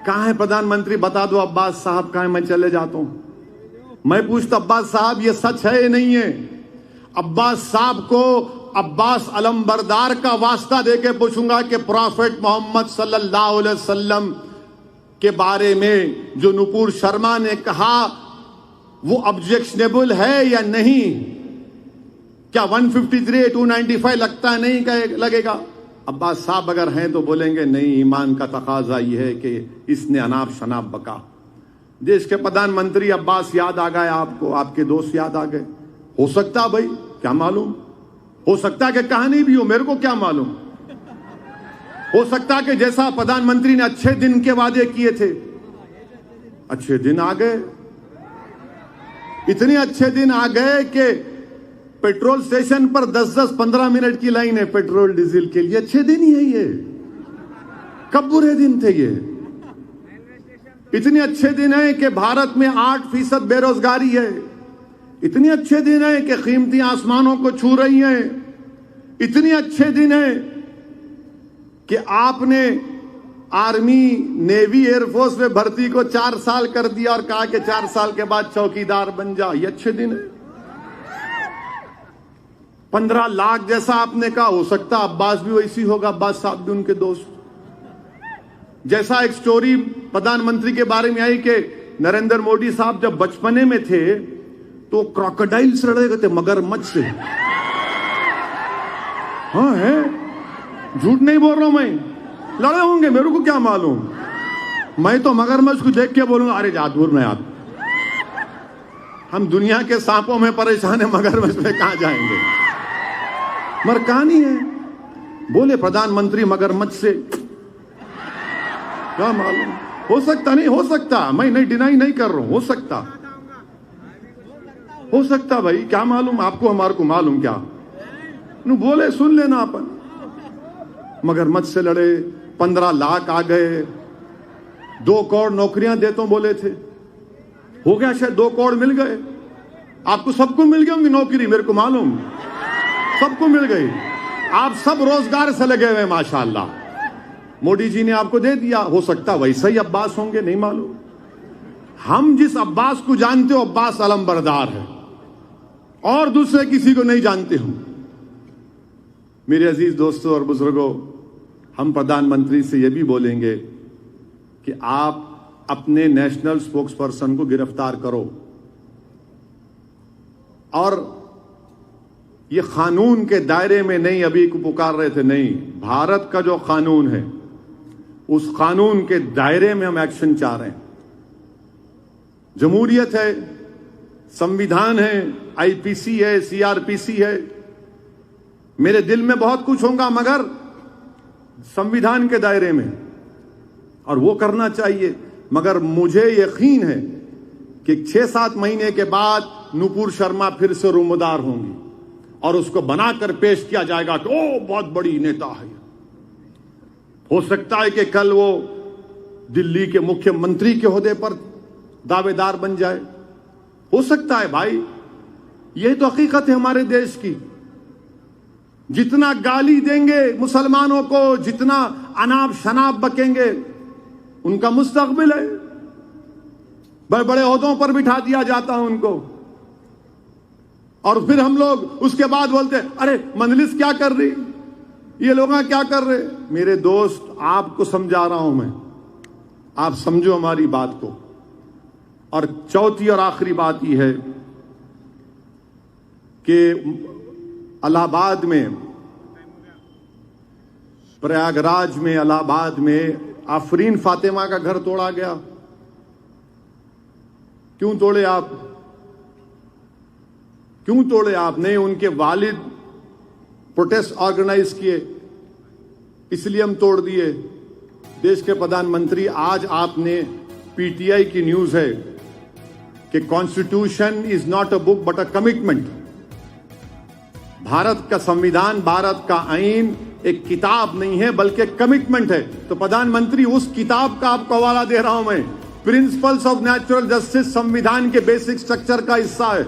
کہاں ہے پردھان منتری؟ بتا دو عباس صاحب کہاں ہے، میں چلے جاتا ہوں. میں پوچھتا عباس صاحب یہ سچ ہے یا نہیں ہے؟ عباس صاحب کو عباس علم بردار کا واسطہ دے کے پوچھوں گا کہ پروفیٹ محمد صلی اللہ علیہ وسلم کے بارے میں جو نپور شرما نے کہا وہ آبجیکشنیبل ہے یا نہیں؟ کیا 153 295 لگتا ہے نہیں لگے گا؟ عباس صاحب اگر ہیں تو بولیں گے نہیں، ایمان کا تقاضا یہ ہے کہ اس نے اناپ شناپ بکا. دیش کے پردھان منتری عباس یاد آ گئے آپ کو، آپ کے دوست یاد آ گئے. ہو سکتا بھائی، کیا معلوم، ہو سکتا کہ کہانی بھی ہو، میرے کو کیا معلوم. ہو سکتا کہ جیسا پردھان منتری نے اچھے دن کے وعدے کیے تھے اچھے دن آ گئے. اتنے اچھے دن آ گئے کہ پیٹرول سٹیشن پر 10-15 منٹ کی لائن ہے پیٹرول ڈیزل کے لیے. اچھے دن ہی ہے یہ، کب برے دن تھے یہ؟ اتنے اچھے دن ہیں کہ بھارت میں 8% بے روزگاری ہے. اتنے اچھے دن ہیں کہ قیمتیں آسمانوں کو چھو رہی ہیں. اتنے اچھے دن ہیں کہ آپ نے آرمی، نیوی، ایئر فورس میں بھرتی کو 4 سال کر دیا اور کہا کہ 4 سال کے بعد چوکیدار بن جا. یہ اچھے دن ہیں. 15 لاکھ جیسا آپ نے کہا، ہو سکتا عباس بھی ویسی ہوگا، عباس صاحب بھی ان کے دوست. جیسا ایک سٹوری پردھان منتری کے بارے میں آئی کہ نریندر مودی صاحب جب بچپنے میں تھے تو کراکوڈائل سے لڑے گئے تھے، مگرمچھ سے. ہاں ہے، جھوٹ نہیں بول رہا ہوں میں. لڑے ہوں گے، میرے کو کیا معلوم. میں تو مگرمچھ کو دیکھ کے بولوں گا ارے جا دور میں آپ. ہم دنیا کے سانپوں میں پریشان ہیں، مگرمچھ میں کہاں جائیں گے. مگر کہانی ہے. بولے پردھان منتری مگرمچھ سے، کیا معلوم. ہو سکتا نہیں ہو سکتا، میں نہیں ڈینائی نہیں کر رہا ہوں. ہو سکتا بھائی، کیا معلوم آپ کو ہمارے کو معلوم کیا. بولے سن لینا اپن. مگرمچھ سے لڑے، 15 لاکھ آ گئے. 2 کروڑ نوکریاں دیتا ہوں بولے تھے، ہو گیا شاید 2 کروڑ مل گئے. آپ کو سب کو مل گئی ہوں گی نوکری، میرے کو معلوم سب کو مل گئی. آپ سب روزگار سے لگے ہوئے ماشاءاللہ. مودی جی نے آپ کو دے دیا. ہو سکتا ویسا ہی عباس ہوں گے، نہیں معلوم. ہم جس عباس کو جانتے ہو عباس علم بردار ہے اور دوسرے کسی کو نہیں جانتے ہوں. میرے عزیز دوستوں اور بزرگوں، ہم پردھان منتری سے یہ بھی بولیں گے کہ آپ اپنے نیشنل سپوکس پرسن کو گرفتار کرو. اور یہ قانون کے دائرے میں نہیں، ابھی کو پکار رہے تھے، نہیں، بھارت کا جو قانون ہے اس قانون کے دائرے میں ہم ایکشن چاہ رہے ہیں. جمہوریت ہے، سمویدھان ہے، آئی پی سی ہے، CRPC ہے. میرے دل میں بہت کچھ ہوگا مگر سمویدھان کے دائرے میں، اور وہ کرنا چاہیے. مگر مجھے یقین ہے کہ 6-7 مہینے کے بعد نپور شرما پھر سے رومدار ہوں گی اور اس کو بنا کر پیش کیا جائے گا کہ او بہت بڑی نیتا ہے. ہو سکتا ہے کہ کل وہ دلی کے مکھیہ منتری کے عہدے پر دعوے دار بن جائے. ہو سکتا ہے بھائی. یہ تو حقیقت ہے ہمارے دیش کی. جتنا گالی دیں گے مسلمانوں کو، جتنا اناپ شناپ بکیں گے، ان کا مستقبل ہے. بڑے بڑے عہدوں پر بٹھا دیا جاتا ہے ان کو. اور پھر ہم لوگ اس کے بعد بولتے ارے مجلس کیا کر رہی, یہ لوگ کیا کر رہے. میرے دوست, آپ کو سمجھا رہا ہوں میں, آپ سمجھو ہماری بات کو. اور چوتھی اور آخری بات یہ ہے کہ الہ آباد میں, پریاگ راج میں, الہ آباد میں آفرین فاطمہ کا گھر توڑا گیا. کیوں توڑے آپ؟ کیوں توڑے آپ نے؟ ان کے والد پروٹیسٹ آرگنائز کیے, اس لیے ہم توڑ دیے. دیش کے پردھان منتری, آج آپ نے پی ٹی آئی کی نیوز ہے کہ constitution is not a book but a commitment. Bharat کا سمویدھان, بھارت کا آئین ایک کتاب نہیں ہے بلکہ کمٹمنٹ ہے. تو پردھان منتری, اس کتاب کا آپ کو حوالہ دے رہا ہوں میں. پرنسپلز آف نیچرل جسٹس سمویدھان کے بیسک سٹرکچر کا حصہ ہے.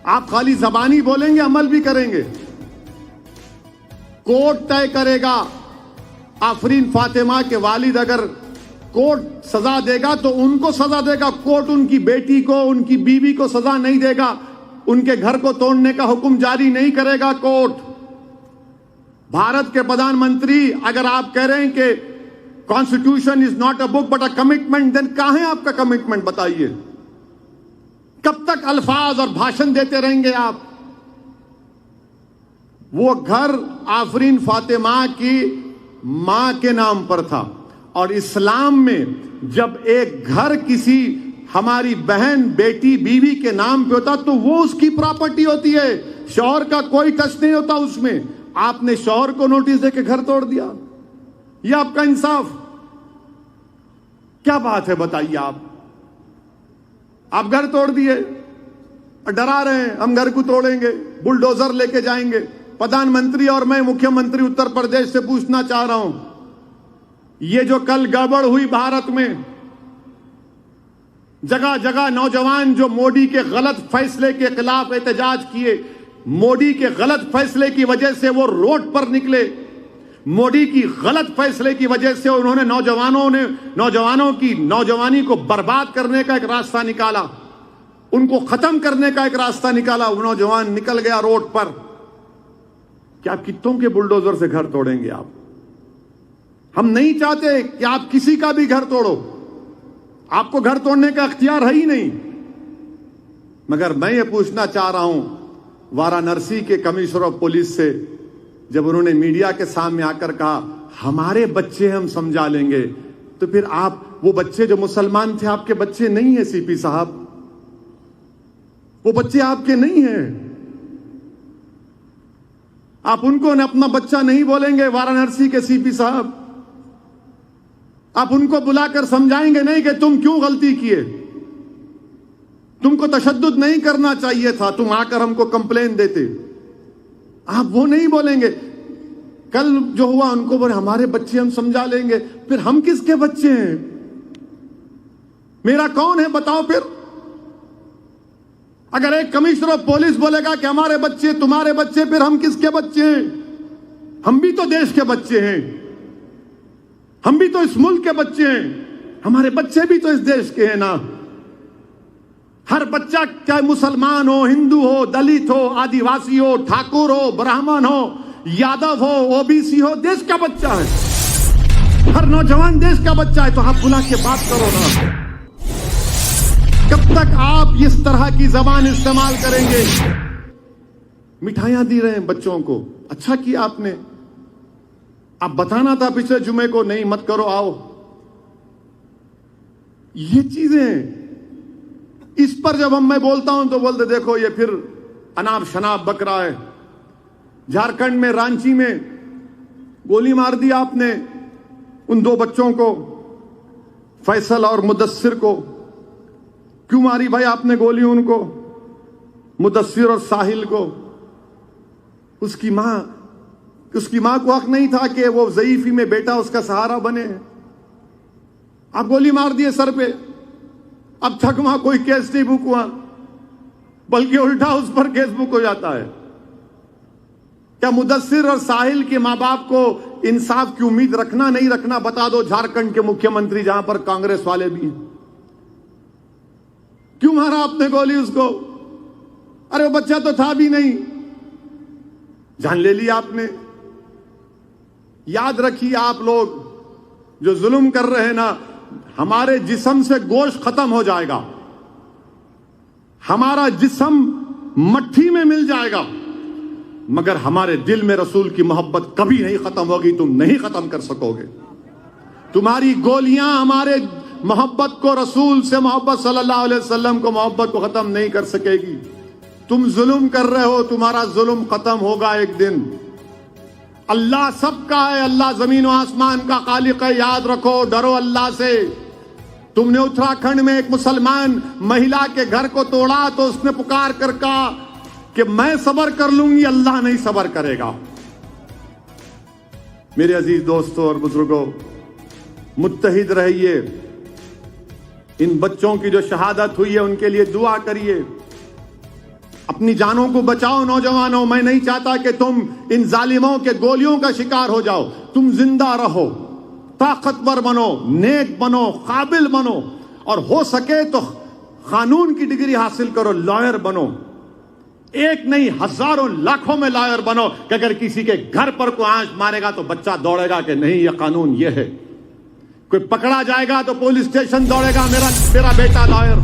آپ خالی زبانی بولیں گے, عمل بھی کریں گے. کورٹ طے کرے گا. آفرین فاطمہ کے والد اگر کورٹ سزا دے گا تو ان کو سزا دے گا. کورٹ ان کی بیٹی کو, ان کی بیوی کو سزا نہیں دے گا. ان کے گھر کو توڑنے کا حکم جاری نہیں کرے گا کورٹ. بھارت کے پردھان منتری, اگر آپ کہہ رہے ہیں کہ constitution is not a book but a commitment, دین کہاں ہے آپ کا کمٹمنٹ؟ بتائیے. کب تک الفاظ اور بھاشن دیتے رہیں گے آپ؟ وہ گھر آفرین فاطمہ کی ماں کے نام پر تھا, اور اسلام میں جب ایک گھر کسی ہماری بہن, بیٹی, بیوی کے نام پہ ہوتا تو وہ اس کی پراپرٹی ہوتی ہے. شوہر کا کوئی ٹچ نہیں ہوتا اس میں. آپ نے شوہر کو نوٹس دے کے گھر توڑ دیا. یہ آپ کا انصاف؟ کیا بات ہے بتائیے. آپ گھر توڑ دیے, ڈرا رہے ہیں ہم گھر کو توڑیں گے, بلڈوزر لے کے جائیں گے. پردھان منتری اور میں مکھیہ منتری اتر پردیش سے پوچھنا چاہ رہا ہوں, یہ جو کل گڑبڑ ہوئی بھارت میں, جگہ جگہ نوجوان جو موڈی کے غلط فیصلے کے خلاف احتجاج کیے, موڈی کے غلط فیصلے کی وجہ سے وہ روڈ پر نکلے, موڈی کی غلط فیصلے کی وجہ سے انہوں نے نوجوانوں کی نوجوانی کو برباد کرنے کا ایک راستہ نکالا, ان کو ختم کرنے کا ایک راستہ نکالا. وہ نوجوان نکل گیا روڈ پر. کیا کتوں کے بلڈوزر سے گھر توڑیں گے آپ؟ ہم نہیں چاہتے کہ آپ کسی کا بھی گھر توڑو. آپ کو گھر توڑنے کا اختیار ہے ہی نہیں. مگر میں یہ پوچھنا چاہ رہا ہوں وارانسی کے کمشنر آف پولیس سے, جب انہوں نے میڈیا کے سامنے آ کر کہا ہمارے بچے ہم سمجھا لیں گے, تو پھر آپ, وہ بچے جو مسلمان تھے آپ کے بچے نہیں ہیں سی پی صاحب, وہ بچے آپ کے نہیں ہیں. آپ ان کو اپنا بچہ نہیں بولیں گے وارانسی کے سی پی صاحب. آپ ان کو بلا کر سمجھائیں گے نہیں کہ تم کیوں غلطی کیے, تم کو تشدد نہیں کرنا چاہیے تھا, تم آ کر ہم کو کمپلین دیتے. آپ وہ نہیں بولیں گے. کل جو ہوا ان کو بولے ہمارے بچے ہم سمجھا لیں گے. پھر ہم کس کے بچے ہیں؟ میرا کون ہے بتاؤ پھر. اگر ایک کمشنر آف پولیس بولے گا کہ ہمارے بچے تمہارے بچے, پھر ہم کس کے بچے ہیں؟ ہم بھی تو دیش کے بچے ہیں, ہم بھی تو اس ملک کے بچے ہیں, ہمارے بچے بھی تو اس دیش کے ہیں نا. ہر بچہ چاہے مسلمان ہو, ہندو ہو, دلت ہو, آدیواسی ہو, ٹھاکر ہو, برہمن ہو, یادو ہو, او بی سی ہو, دیش کا بچہ ہے. ہر نوجوان دیش کا بچہ ہے. تو آپ بلا کے بات کرو نا. کب تک آپ اس طرح کی زبان استعمال کریں گے؟ مٹھائیاں دی رہے ہیں بچوں کو, اچھا کیا آپ نے. آپ بتانا تھا پچھلے جمعے کو, نہیں مت کرو, آؤ. یہ چیزیں, اس پر جب میں بولتا ہوں تو بولتے دیکھو یہ پھر اناپ شناپ بک رہا ہے. جھارکھنڈ میں رانچی میں گولی مار دی آپ نے ان دو بچوں کو, فیصل اور مدثر کو. کیوں ماری بھائی آپ نے گولی ان کو, مدثر اور ساحل کو؟ اس کی ماں کو حق نہیں تھا کہ وہ ضعیفی میں بیٹا اس کا سہارا بنے؟ آپ گولی مار دیے سر پہ. اب تک وہاں کوئی کیس نہیں بک ہوا, بلکہ الٹا اس پر کیس بک ہو جاتا ہے. کیا مدثر اور ساحل کے ماں باپ کو انصاف کی امید رکھنا نہیں رکھنا بتا دو. جھارکھنڈ کے مکھیہ منتری جہاں پر کانگریس والے بھی ہیں, کیوں مارا آپ نے گولی اس کو؟ ارے وہ بچہ تو تھا بھی نہیں، جان لے لی آپ نے۔ یاد رکھیے آپ لوگ جو ظلم کر رہے ہیں نا، ہمارے جسم سے گوشت ختم ہو جائے گا، ہمارا جسم مٹھی میں مل جائے گا، مگر ہمارے دل میں رسول کی محبت کبھی نہیں ختم ہوگی، تم نہیں ختم کر سکو گے۔ تمہاری گولیاں ہمارے محبت کو، رسول سے محبت صلی اللہ علیہ وسلم کو محبت کو ختم نہیں کر سکے گی۔ تم ظلم کر رہے ہو، تمہارا ظلم ختم ہوگا ایک دن۔ اللہ سب کا ہے، اللہ زمین و آسمان کا خالق ہے، یاد رکھو، ڈرو اللہ سے۔ تم نے اتراکھنڈ میں ایک مسلمان مہیلا کے گھر کو توڑا تو اس نے پکار کر کہا کہ میں صبر کر لوں گی، اللہ نہیں صبر کرے گا۔ میرے عزیز دوستوں اور بزرگوں، متحد رہیے۔ ان بچوں کی جو شہادت ہوئی ہے ان کے لیے دعا کریے، اپنی جانوں کو بچاؤ۔ نوجوانوں، میں نہیں چاہتا کہ تم ان ظالموں کے گولیوں کا شکار ہو جاؤ، تم زندہ رہو، طاقتور بنو، نیک بنو، قابل بنو، اور ہو سکے تو قانون کی ڈگری حاصل کرو، لائر بنو۔ ایک نہیں، ہزاروں لاکھوں میں لائر بنو کہ اگر کسی کے گھر پر کوئی آنچ مارے گا تو بچہ دوڑے گا کہ نہیں، یہ قانون یہ ہے۔ کوئی پکڑا جائے گا تو پولیس اسٹیشن دوڑے گا، میرا بیٹا لائر۔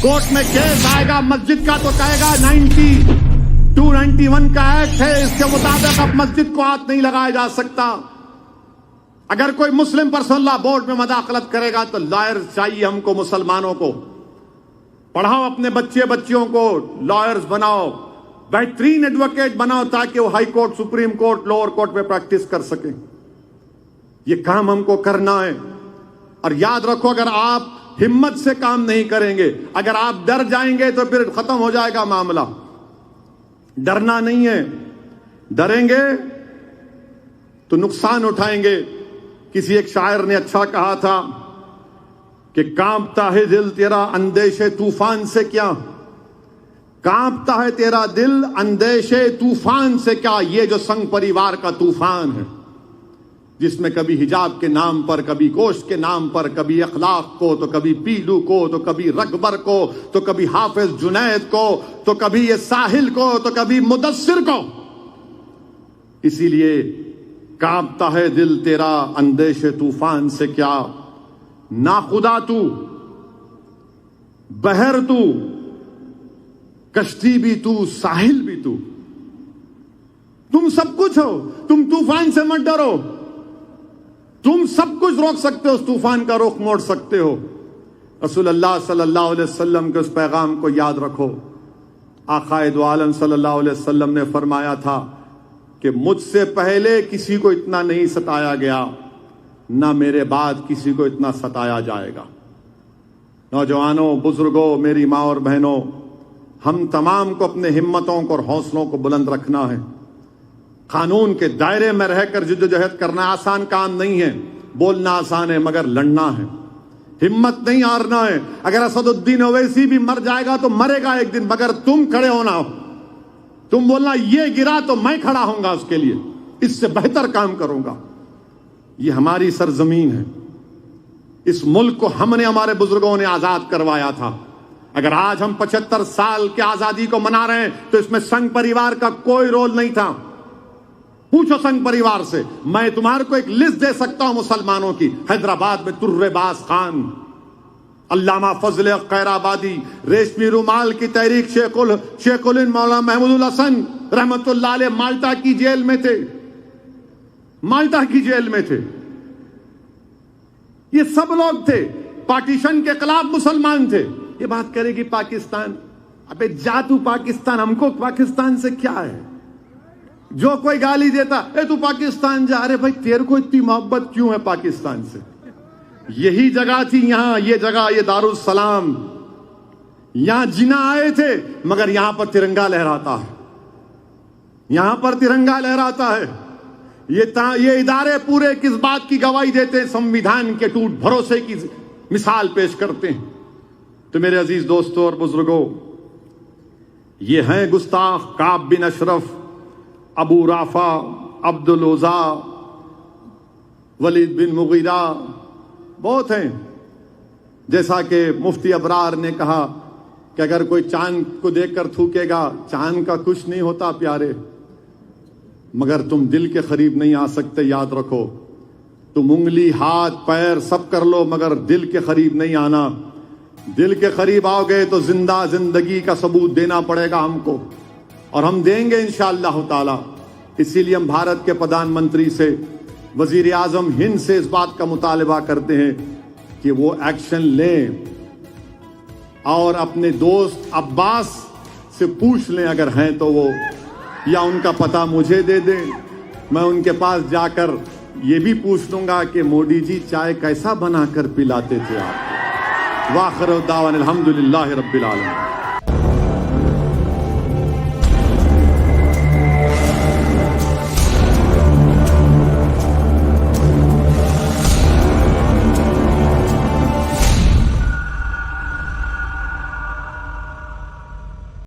کورٹ میں کیس آئے گا مسجد کا تو کہے گا 9291 کا ایکٹ ہے، اس کے مطابق اب مسجد کو ہاتھ نہیں لگایا جا سکتا۔ اگر کوئی مسلم پرسنل لا بورڈ میں مداخلت کرے گا تو لائر چاہیے ہم کو، مسلمانوں کو۔ پڑھاؤ اپنے بچے بچیوں کو، لائرز بناؤ، بہترین ایڈوکیٹ بناؤ تاکہ وہ high court, supreme court, lower court میں پریکٹس کر سکیں۔ یہ کام ہم کو کرنا ہے۔ اور یاد رکھو، اگر آپ ہمت سے کام نہیں کریں گے، اگر آپ ڈر جائیں گے تو پھر ختم ہو جائے گا معاملہ۔ ڈرنا نہیں ہے، ڈریں گے تو نقصان اٹھائیں گے۔ کسی ایک شاعر نے اچھا کہا تھا کہ کانپتا ہے دل تیرا اندیشے طوفان سے کیا، کانپتا ہے تیرا دل اندیشے طوفان سے کیا، یہ جو سنگ پریوار کا طوفان ہے، جس میں کبھی حجاب کے نام پر، کبھی گوشت کے نام پر، کبھی اخلاق کو، تو کبھی پیلو کو، تو کبھی رکبر کو، تو کبھی حافظ جنید کو، تو کبھی یہ ساحل کو، تو کبھی مدثر کو۔ اسی لیے کانپتا ہے دل تیرا اندیشے طوفان سے کیا، ناخدا تو، بحر تو، کشتی بھی تو، ساحل بھی تو، تم سب کچھ ہو، تم طوفان سے مت ڈرو، تم سب کچھ روک سکتے ہو، اس طوفان کا رخ موڑ سکتے ہو۔ رسول اللہ صلی اللہ علیہ وسلم کے اس پیغام کو یاد رکھو۔ آقا دو عالم صلی اللہ علیہ وسلم نے فرمایا تھا کہ مجھ سے پہلے کسی کو اتنا نہیں ستایا گیا، نہ میرے بعد کسی کو اتنا ستایا جائے گا۔ نوجوانوں، بزرگوں، میری ماں اور بہنوں، ہم تمام کو اپنے ہمتوں کو اور حوصلوں کو بلند رکھنا ہے۔ قانون کے دائرے میں رہ کر جدوجہد کرنا آسان کام نہیں ہے، بولنا آسان ہے مگر لڑنا ہے، ہمت نہیں ہارنا ہے۔ اگر اسد الدین اویسی بھی مر جائے گا تو مرے گا ایک دن، مگر تم کھڑے ہونا، تم بولنا یہ گرا تو میں کھڑا ہوں گا اس کے لیے، اس سے بہتر کام کروں گا۔ یہ ہماری سرزمین ہے، اس ملک کو ہم نے، ہمارے بزرگوں نے آزاد کروایا تھا۔ اگر آج ہم 75 سال کی آزادی کو منا رہے ہیں تو اس میں سنگ پریوار کا کوئی رول نہیں تھا۔ پوچھو سنگ پریوار سے، میں تمہارے کو ایک لسٹ دے سکتا ہوں مسلمانوں کی۔ حیدرآباد میں تر باز خان، علامہ فضل خیر آبادی، ریشمی رومال کی تحریک شیخ الہند مولانا محمود الحسن رحمت اللہ علیہ مالٹا کی جیل میں تھے، مالٹا کی جیل میں تھے۔ یہ سب لوگ تھے، پارٹیشن کے خلاف مسلمان تھے۔ یہ بات کرے گی پاکستان، ابے جا تو پاکستان، ہم کو پاکستان سے کیا ہے؟ جو کوئی گالی دیتا اے تو پاکستان جا رہے، بھائی تیرے کو اتنی محبت کیوں ہے پاکستان سے؟ یہی جگہ تھی یہاں، یہ جگہ، یہ دارالسلام، یہاں جناح آئے تھے مگر یہاں پر ترنگا لہراتا ہے، یہاں پر ترنگا لہراتا ہے۔ یہ ادارے پورے کس بات کی گواہی دیتے ہیں؟ سمویدھان کے ٹوٹ بھروسے کی مثال پیش کرتے ہیں۔ تو میرے عزیز دوستوں اور بزرگوں، یہ ہیں گستاخ کعب بن اشرف، ابو رافع، عبد العزا، ولید بن مغیرہ، بہت ہیں۔ جیسا کہ مفتی ابرار نے کہا کہ اگر کوئی چاند کو دیکھ کر تھوکے گا چاند کا کچھ نہیں ہوتا پیارے، مگر تم دل کے قریب نہیں آ سکتے، یاد رکھو۔ تم انگلی ہاتھ پیر سب کر لو مگر دل کے قریب نہیں آنا۔ دل کے قریب آؤ گے تو زندہ زندگی کا ثبوت دینا پڑے گا ہم کو، اور ہم دیں گے انشاءاللہ تعالی۔ اسی لیے ہم بھارت کے پردھان منتری سے، وزیر اعظم ہند سے اس بات کا مطالبہ کرتے ہیں کہ وہ ایکشن لیں، اور اپنے دوست عباس سے پوچھ لیں اگر ہیں تو وہ، یا ان کا پتہ مجھے دے دیں، میں ان کے پاس جا کر یہ بھی پوچھ لوں گا کہ مودی جی چائے کیسا بنا کر پلاتے تھے آپ کو۔ وآخر دعوانا الحمدللہ رب العالمین۔